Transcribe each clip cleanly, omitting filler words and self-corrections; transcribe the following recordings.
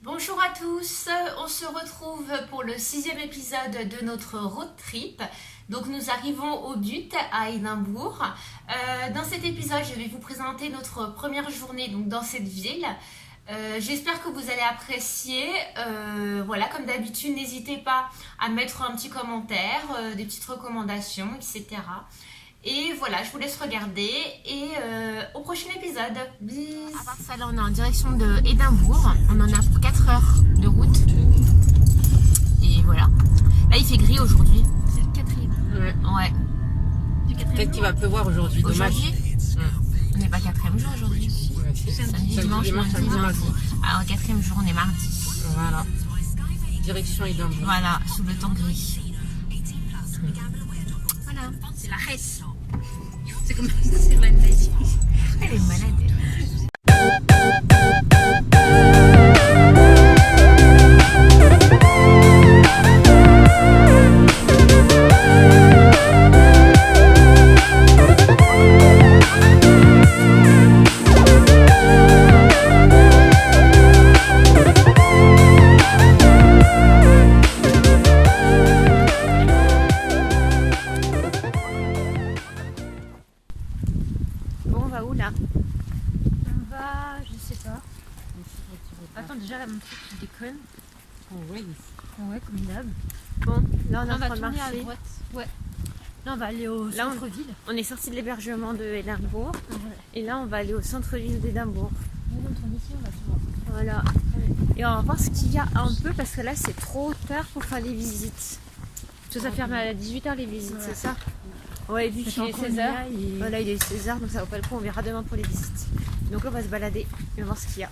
Bonjour à tous, on se retrouve pour le 6e épisode de notre road trip. Donc nous arrivons au but à Édimbourg. Dans cet épisode, je vais vous présenter notre première journée donc, dans cette ville. J'espère que vous allez apprécier. Voilà, comme d'habitude, n'hésitez pas à mettre un petit commentaire, des petites recommandations, etc. Et voilà, je vous laisse regarder et au prochain épisode. Bis. À part ça, là, on est en direction de Édimbourg. On en a pour 4 heures de route. Et voilà. Là, il fait gris aujourd'hui. C'est le 4e. Ouais. Peut-être qu'il va pleuvoir aujourd'hui. Dommage. On n'est pas 4e jour aujourd'hui. Ouais, Samedi, dimanche, lundi, mardi. Alors, 4e jour, on est mardi. Voilà. Direction Édimbourg. Voilà, sous le temps gris. Voilà, c'est la Hesse. C'est comme ça, c'est magnifique. Elle est malade. Bon, on va où là? On va, je sais pas. Attends, déjà là, mon truc, tu déconnes. Oh, ouais, Ouais, comme d'hab. Bon, là on est On en va train de tourner à marcher. droite. Ouais. Là, on va aller au Là, centre-ville. On est sorti de l'hébergement de Édimbourg Voilà. et là on va aller au centre-ville d'Édimbourg. Nous, on tourne ici, on va tout voir. Voilà. Et on va voir ce qu'il y a un peu parce que là c'est trop tard pour faire les visites. Parce que ça ferme à 18h les visites, Ouais. c'est ça? Ouais, vu qu'il est 16h. Et... Voilà, il est 16h donc ça vaut pas le coup, on verra demain pour les visites. Donc là on va se balader et on va voir ce qu'il y a.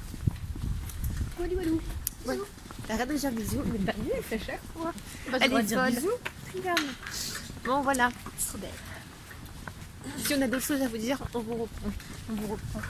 Walou, walou. Ouais. Arrête de dire bisous, mais pas lui, elle fait chaque fois. Bah, Elle est dire folle. bisous. Regarde. Bon voilà. C'est trop belle. Si on a d'autres choses à vous dire, on vous reprend. On vous reprend.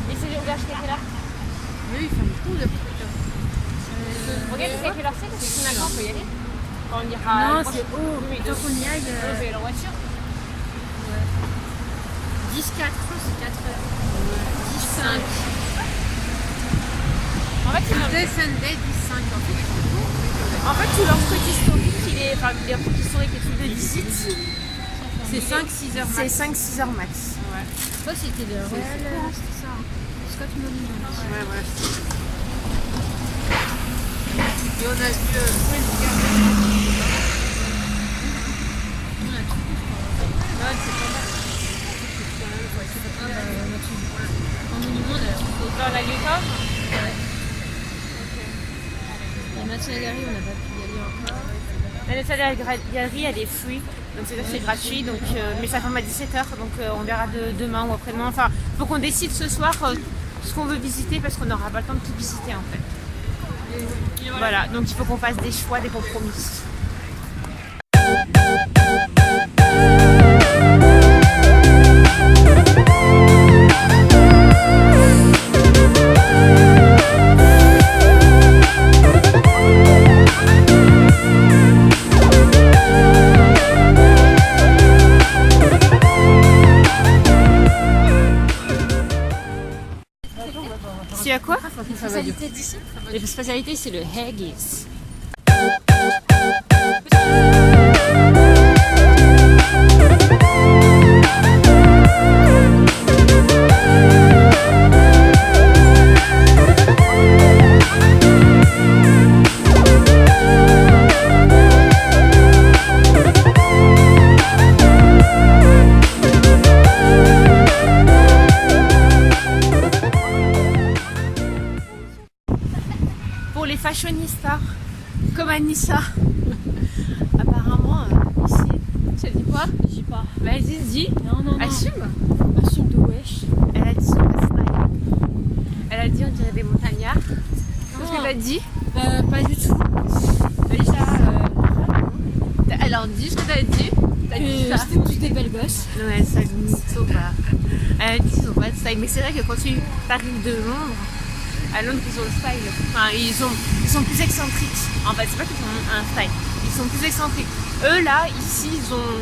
Et c'est l'auberge qui est quelle heure? Oui, il fait un coup de Regarde, c'est à quelle heure c'est? Parce que finalement, on peut y aller. Quand on ira. Non, le c'est prochain- haut. Oui, Tant qu'on y aille. Vous avez la voiture? 10-4, c'est 4 heures. 10-5. En fait, Sunday, Sunday, 10-5 en fait. tout leur truc historique, il est. Enfin, les trucs historiques et tout de visite, C'est 5-6 heures c'est max. 5-6 heures max. Ça, c'était le Royal. C'était ça. Scott Monument. Ouais, ouais. Et on a vu En monument, d'ailleurs. Donc là, on a lu quoi? La National Gallery, on n'a pas pu y aller encore. La National Gallery, elle est free, donc c'est gratuit, donc, mais ça ferme à 17h, donc on verra demain ou après-demain. Enfin, faut qu'on décide ce soir ce qu'on veut visiter parce qu'on n'aura pas le temps de tout visiter en fait. Voilà, donc il faut qu'on fasse des choix, des compromis. spécialité d'ici. Les spécialités, c'est le haggis. Pour les fashionistas, comme Anissa. Apparemment, ici, tu as dit quoi? Je dis pas. Vas-y, dis. Non. Assume. Assume de wesh. Elle a dit son style. Elle a dit on dirait des montagnards. Qu'est-ce qu'elle a dit? Pas du tout. Alors dis ce que t'as dit. T'as dit ça. C'était tous des belles gosses. Ouais, ça dit mytho, bah. Elle a dit ils ont pas de style. Mais c'est vrai que quand tu arrives de Londres, à Londres ils ont le style. Enfin, ils sont plus excentriques. En fait, c'est pas qu'ils ont un style. Ils sont plus excentriques. Eux là, ici, ils ont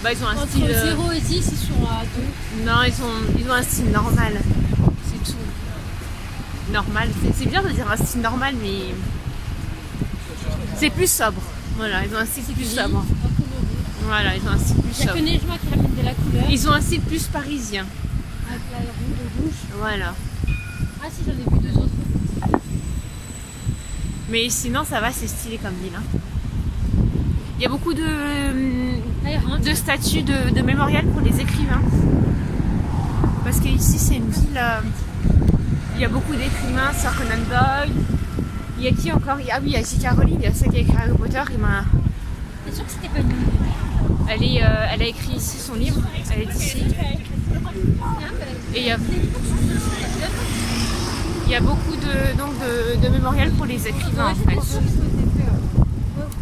un Entre style. 0 et 10, ils sont à 2. Non, ils ont un style normal. C'est tout. Normal. C'est bien de dire un style normal, mais c'est plus sobre. Voilà, ils ont un style plus sobre. Voilà, ils ont un style plus Il n'y a que sobre. Nejma qui ramène de la couleur. Ils ont un style plus parisien. Avec la rouge. Voilà. Ah si, j'en ai vu 2 autres. Mais sinon, ça va, c'est stylé comme ville. Hein. Il y a beaucoup de statues de mémorial pour les écrivains. Parce qu'ici, c'est une ville. Il y a beaucoup d'écrivains, Sir Conan Doyle. Il y a qui encore? Ah oui, il y a J.K. Rowling, il y a celle qui a écrit Harry Potter. T'es sûr que c'était pas une Elle a écrit ici son livre. Elle est ici. Et il y a beaucoup de mémorial pour les écrivains en fait.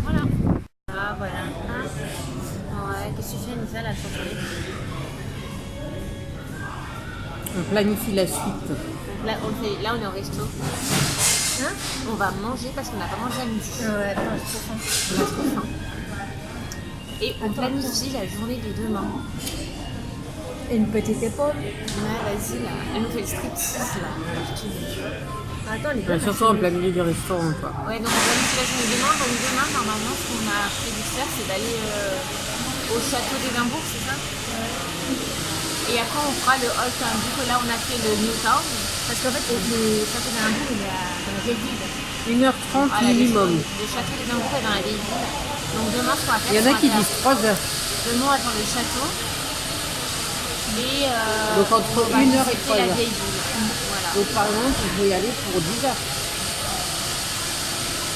Voilà. Ah voilà. Ouais, qu'est-ce que tu fais, Nisa, là, sur ton lit? On planifie la suite. Donc là, on est au resto. Hein? On va manger parce qu'on n'a pas mangé à midi. Ouais, non, j'ai trop faim. On a trop faim. Et on planifie la journée de demain. Et une petite épaule. Ouais, vas-y, là. Elle nous fait le striptease, là. Attends, les Ouais, surtout en plein milieu du restaurant, quoi. Ouais, donc on planifie la journée de demain. Donc demain, normalement, ce qu'on a prévu de faire, c'est d'aller au château d'Édimbourg, c'est ça? Et après, on fera le Old Town. Du coup, là, on a fait le New Town. Parce qu'en fait, le château d'Édimbourg, il est dans la vieille ville. 1h30 Voilà, minimum. Le château d'Édimbourg est dans la vieille ville. Donc demain, ce qu'on va faire, Il y en a qui disent 3 heures. demain, on va dans le château. Et Donc entre on va 1 heure et visiter 3 la heures. vieille ville. Voilà. Donc par exemple, il faut y aller pour 10 heures.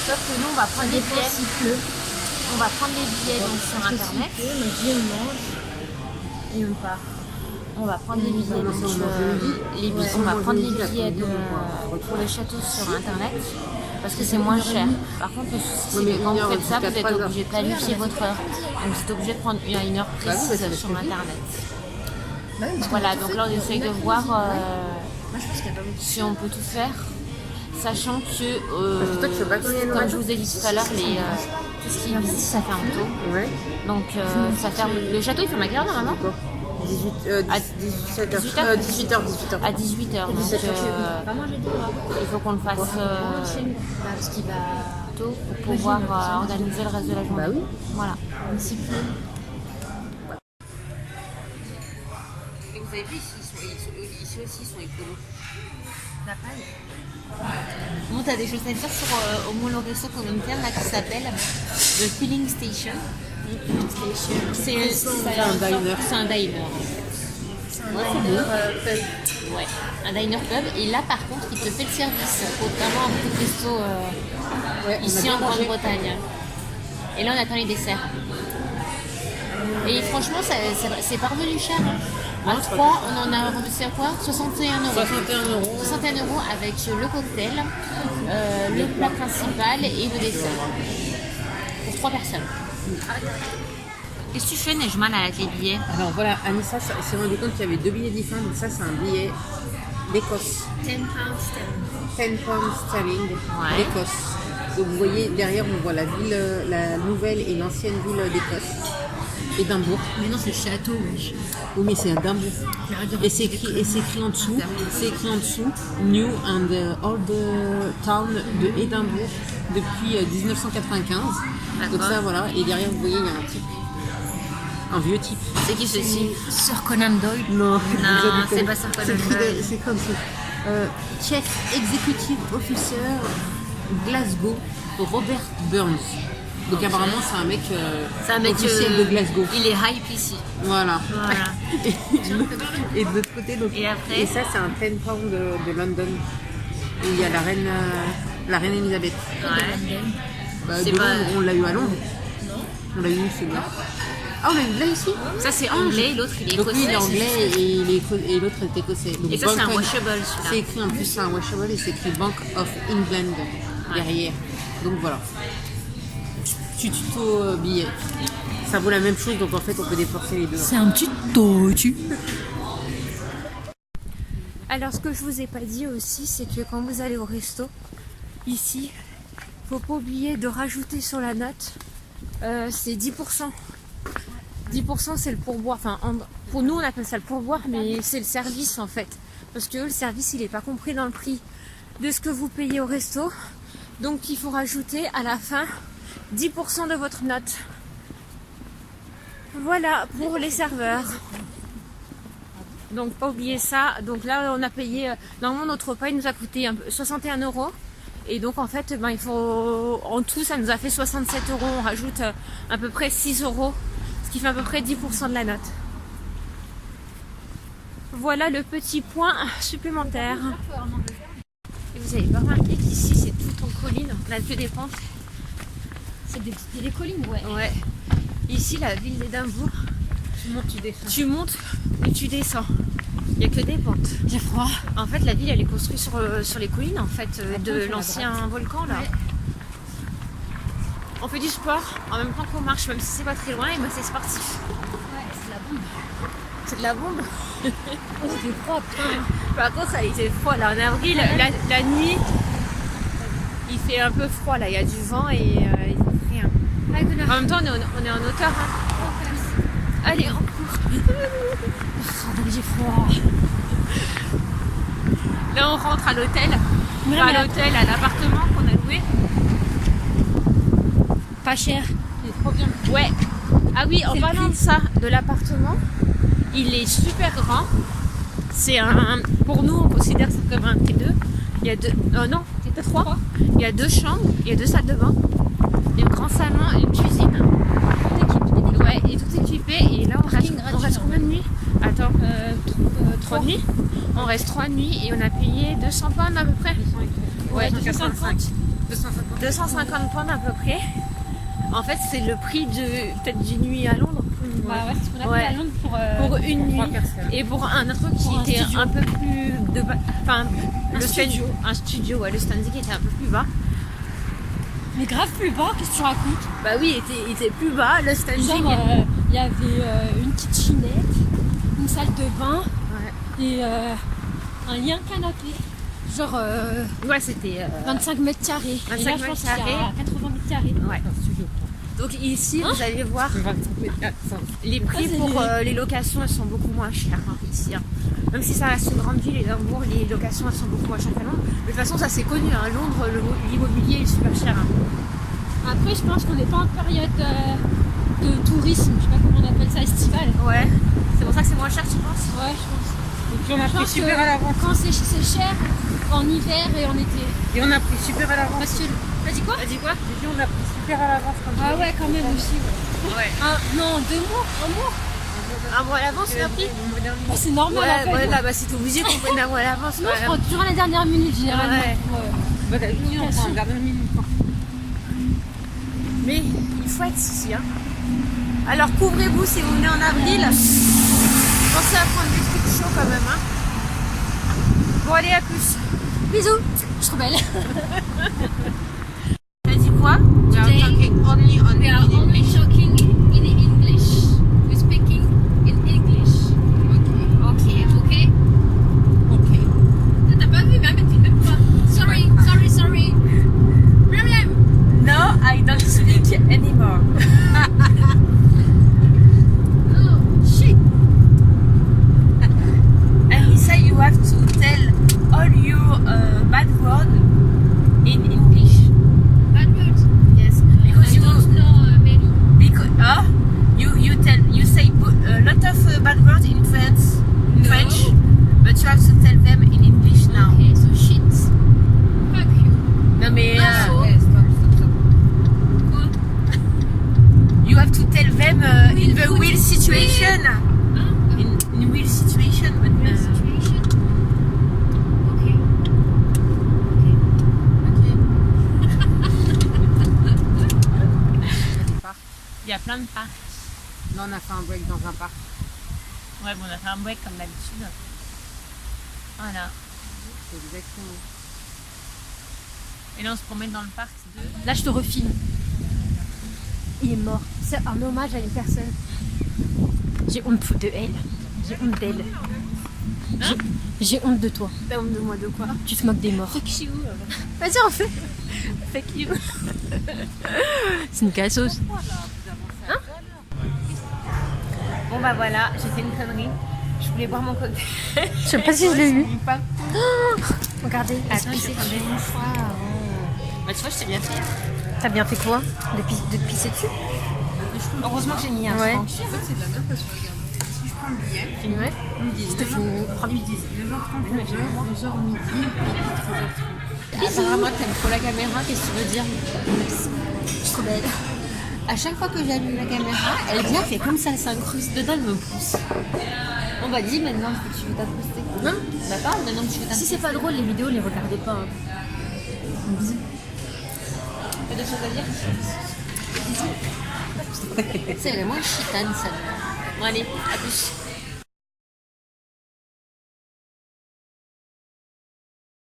Sauf que nous, on va prendre des billets. S'il pleut. On va prendre les billets donc, sur internet. On vient, on mange. Et on part. On va prendre des billets. Donc, on va prendre des billets pour le château sur internet. Parce que c'est moins cher. Par contre, le souci, c'est que quand vous faites ça, vous êtes obligé de planifier votre heure. Donc, vous êtes obligé de prendre une heure précise sur internet. Voilà, donc là, on essaye de voir si on peut tout faire. Sachant que, comme je vous ai dit tout à l'heure, tout ce qui est visite, ça ferme tôt. Ouais. Donc, ça ferme. Le château, il ferme à quelle heure normalement? 18h. À 18h. À 18h. Donc, il faut qu'on le fasse Parce qu'il va tôt pour pouvoir organiser le reste de la journée. Bah oui. Voilà. Et vous avez vu, ici aussi, ils sont écolos. la paille. Bon, t'as des choses à dire sur au moins le resto qu'on vient de faire là qui s'appelle The Filling Station. C'est un diner. C'est un diner. Ouais, un diner pub. Et là par contre, il te fait le service. Contrairement à beaucoup de restos ici en Grande-Bretagne. Et là on attend les desserts. Et franchement, c'est pas revenu cher. Hein. À 3, on en a remboursé à quoi? 61 euros. 61 euros avec le cocktail, le plat principal et le dessert. Pour 3 personnes. Qu'est-ce que tu fais, Nejman, avec les billets? Alors voilà, Anissa s'est rendu compte qu'il y avait 2 billets différents. Donc ça, c'est un billet d'Écosse. 10 pounds sterling. 10 pounds sterling d'Écosse. Donc vous voyez, derrière, on voit la ville, la nouvelle et l'ancienne ville d'Écosse. Édimbourg. Mais non, c'est château, wesh. Oui, mais c'est Édimbourg. Et c'est écrit en dessous. C'est écrit en dessous. New and Old Town de Édimbourg depuis 1995. Donc ça, voilà. Et derrière, vous voyez, il y a un type. Un vieux type. C'est qui ceci? Sir Conan Doyle. Non, c'est pas Sir Conan Doyle. C'est comme ça. Chief Executive Officer Glasgow, Robert Burns. Donc apparemment c'est un mec, officiel de Glasgow. Il est hype ici. Voilà. Voilà. Et de l'autre côté, donc, Et après ça c'est un 10 pound de London. Et il y a la reine Elisabeth. Ouais. Bah, C'est de pas- Londres, on l'a eu à Londres. On l'a eu où celui-là? Ah, on l'a eu là ici. Ça c'est anglais, l'autre il est Donc lui écossais. il est anglais et l'autre est écossais. Donc, Et ça c'est un Bank- washable C'est celui-là. écrit en plus, c'est un washable et c'est écrit Bank of England derrière. Donc voilà. Tu tuto billet. Ça vaut la même chose, donc en fait on peut déforcer les deux. C'est un tuto, Alors, ce que je vous ai pas dit aussi, c'est que quand vous allez au resto, ici, faut pas oublier de rajouter sur la note, c'est 10%. 10% c'est le pourboire. Enfin, pour nous on appelle ça le pourboire, mais c'est le service en fait. Parce que le service il est pas compris dans le prix de ce que vous payez au resto. Donc il faut rajouter à la fin 10% de votre note. Voilà pour les serveurs. Donc pas oublier ça. Donc là on a payé, normalement notre repas il nous a coûté 61 €. Et donc en fait il faut, en tout ça nous a fait 67 €. On rajoute à peu près 6 €. Ce qui fait à peu près 10% de la note. Voilà le petit point supplémentaire. Et vous avez pas remarqué qu'ici c'est tout en colline, on n'a que des pentes. C'est des collines, ouais. Ouais. Ici la ville d'Édimbourg, Tu montes, tu descends. tu montes et tu descends. Il n'y a que des pentes. J'ai froid. En fait la ville elle est construite sur les collines en fait, de l'ancien volcan là. Ouais. On fait du sport en même temps qu'on marche, même si c'est pas très loin, et moi c'est sportif. Ouais, c'est la bombe. C'est de la bombe. Oh, c'était froid, putain. Par contre, ça a été froid là en avril, la nuit, il fait un peu froid là, il y a du vent et il fait rien. En même temps, on est en hauteur. Hein. Allez, on court. J'ai froid. Là, on rentre à l'hôtel. Pas à l'hôtel, à l'appartement qu'on a loué. Pas cher. C'est trop bien. Ouais. Ah oui, en parlant de ça, de l'appartement, il est super grand. C'est pour nous, on considère ça comme un T2. Il y a deux, non, T3. Il y a 2 chambres, il y a 2 salles de bain, un grand salon et une cuisine. Ouais, et tout équipé. Et là, on reste combien de nuits? Attends, 3 nuits. On reste 3 nuits et on a payé 200 pounds à peu près. Ouais, 250 pounds à peu près. En fait, c'est le prix de peut-être d'une nuit à Londres. Bah ouais, c'est ce qu'on a fait à Londres pour une nuit. Et pour un truc qui était un peu plus de bas. Enfin, un studio, ouais, le standing était un peu plus bas. Mais grave plus bas, qu'est-ce que tu racontes? Bah oui, il était plus bas, le standing. Genre, il y avait une kitchenette, une salle de bain et un lien canapé. Genre ouais, c'était 25 mètres carrés. 25 et là, je mètres pense qu'il y a carrés. 80 mètres carrés. Ouais. Donc ici, vous allez voir, les prix c'est pour les locations, elles sont beaucoup moins chères hein, ici. Hein. Même si ça reste une grande ville, Édimbourg, les locations elles sont beaucoup moins chères qu'à Londres. Mais de toute façon, ça c'est connu, hein. Londres, l'immobilier est super cher. Hein. Après, je pense qu'on n'est pas en période de tourisme, je sais pas comment on appelle ça, estivale. Ouais, c'est pour ça que c'est moins cher, tu penses? Ouais, je pense. Et puis on a Je pris pense super que à l'avance. quand c'est cher, en hiver et en été. Et on a pris super à l'avance. Parce que... T'as dit quoi? T'as dit quoi? J'ai dit on a pris super à l'avance comme Ah ouais, quand même aussi. Ouais. Ouais. Non, 2 mois, 1 mois. Un mois à l'avance, tu l'as pris? Bah, c'est normal. en fait. Ouais, là, bah si t'es obligé qu'on prenne un mois à l'avance. Non, je prends toujours à la dernière minute généralement. Ouais. Bah d'habitude on prend un dernier minute. Mais il faut être ici. Hein. Alors couvrez-vous si vous venez en avril. Pensez à prendre des trucs chauds quand même. Hein. Bon, allez, à plus. Bisous. Je suis trop belle. T'as dit quoi? Today, we are only talking in English. We're speaking in English. Okay. T'as pas vu, même tu même pas. Sorry. Miriam. No, I don't speak anymore. situation. In real situation. Il y a plein de parcs. Là, on a fait un break dans un parc. Ouais, bon, on a fait un break comme d'habitude. Voilà. C'est exactement. Et là, on se promène dans le parc de... Là, je te refilme. Il est mort. C'est un hommage à une personne. J'ai honte de elle. J'ai honte d'elle. J'ai honte de toi. T'as honte de moi de quoi? Tu te moques des morts. Fuck you. Vas-y, on fait. Fuck you. C'est une cassos. Bon bah voilà, j'ai fait une connerie. Je voulais boire mon cocktail. Je sais pas si je l'ai vu. Pas. Regardez, Attends, elle je se vais pissait prendre des dessus. mouchoirs. Bah tu vois, je t'ai bien fait. T'as bien fait quoi? De te pisser dessus? Heureusement que j'ai mis un Ouais. franc. En fait, c'est de la merde parce que regarde, si je prends le billet, Ouais. ils me disent 9h30, 11h midi, et 13h30. Apparemment, t'aimes trop la caméra, qu'est-ce que tu veux dire? Je suis trop belle. À chaque fois que j'allume la caméra, elle vient, fait comme ça, elle s'incruste dedans, elle me pousse. On va dire maintenant que tu veux t'incruster. Hein? Bah parle maintenant que tu veux Si t'incruster. c'est pas drôle, les vidéos, les regardez pas. Hein. T'as des choses à dire? C'est vraiment une chitane, ça. Bon allez, à plus.